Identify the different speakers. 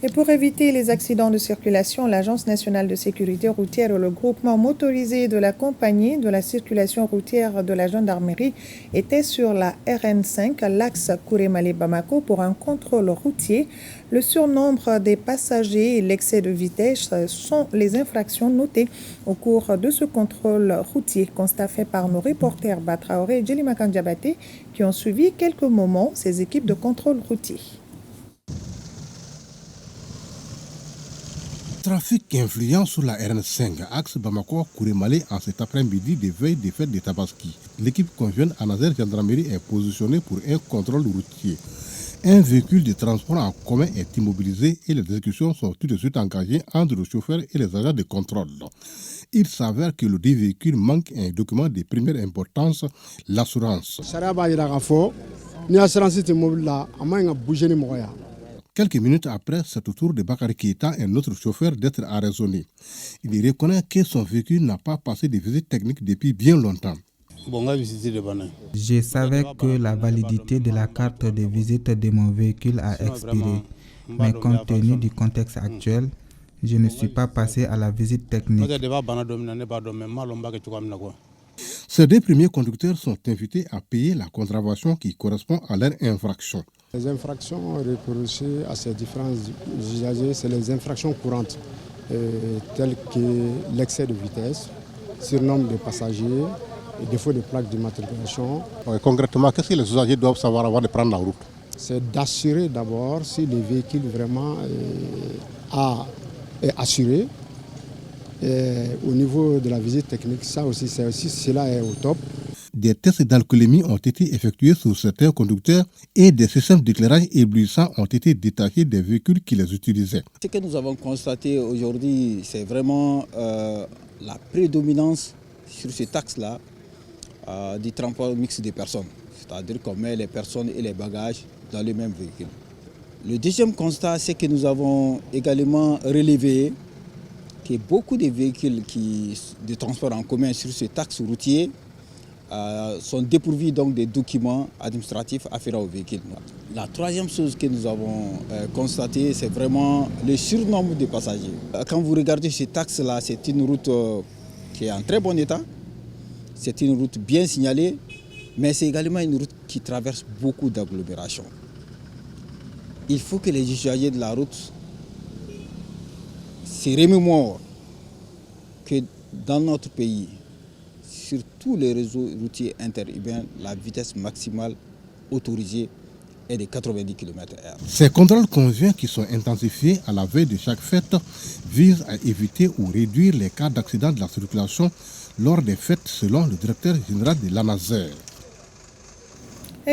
Speaker 1: Et pour éviter les accidents de circulation, l'Agence nationale de sécurité routière et le groupement motorisé de la compagnie de la circulation routière de la gendarmerie étaient sur la RN5, l'axe Kourémalé-Bamako, pour un contrôle routier. Le surnombre des passagers et l'excès de vitesse sont les infractions notées au cours de ce contrôle routier. Constat fait par nos reporters Batraoré et Djelimakan Diabaté qui ont suivi quelques moments ces équipes de contrôle routier.
Speaker 2: Trafic influent sur la RN5, axe Bamako-Kourémalé en cet après-midi des veilles des fêtes de Tabaski. L'équipe conjointe à Nazer Gendarmerie est positionnée pour un contrôle routier. Un véhicule de transport en commun est immobilisé et les discussions sont tout de suite engagées entre le chauffeur et les agents de contrôle. Il s'avère que le dit véhicule manque un document de première importance, l'assurance. Quelques minutes après, c'est au tour de Bakary Keita, un autre chauffeur, d'être arraisonné. Il reconnaît que son véhicule n'a pas passé de visite technique depuis bien longtemps.
Speaker 3: Je savais que la validité de la carte de visite de mon véhicule a expiré, mais compte tenu du contexte actuel, je ne suis pas passé à la visite technique.
Speaker 2: Ces deux premiers conducteurs sont invités à payer la contravention qui correspond à leur infraction.
Speaker 4: Les infractions reprochées à ces différents usagers, c'est les infractions courantes, telles que l'excès de vitesse, surnombre des passagers, défaut de plaque d'immatriculation.
Speaker 2: Concrètement, qu'est-ce que les usagers doivent savoir avant de prendre la route?
Speaker 4: C'est d'assurer d'abord si le véhicule vraiment est assuré. Et au niveau de la visite technique, cela est au top.
Speaker 2: Des tests d'alcoolémie ont été effectués sur certains conducteurs et des systèmes d'éclairage éblouissants ont été détachés des véhicules qui les utilisaient.
Speaker 5: Ce que nous avons constaté aujourd'hui, c'est vraiment la prédominance sur cet axe-là du transport mixte des personnes. C'est-à-dire qu'on met les personnes et les bagages dans le même véhicule. Le deuxième constat, c'est que nous avons également relevé que beaucoup de véhicules de transport en commun sur cet axe routier sont dépourvus donc des documents administratifs afférents au véhicule. La troisième chose que nous avons constatée, c'est vraiment le surnombre de passagers. Quand vous regardez cet axe-là, c'est une route qui est en très bon état. C'est une route bien signalée, mais c'est également une route qui traverse beaucoup d'agglomérations. Il faut que les usagers de la route se remémorent que dans notre pays, sur tous les réseaux routiers interurbains, la vitesse maximale autorisée est de 90 km/h.
Speaker 2: Ces contrôles conjoints qui sont intensifiés à la veille de chaque fête visent à éviter ou réduire les cas d'accidents de la circulation lors des fêtes selon le directeur général de l'ANASER.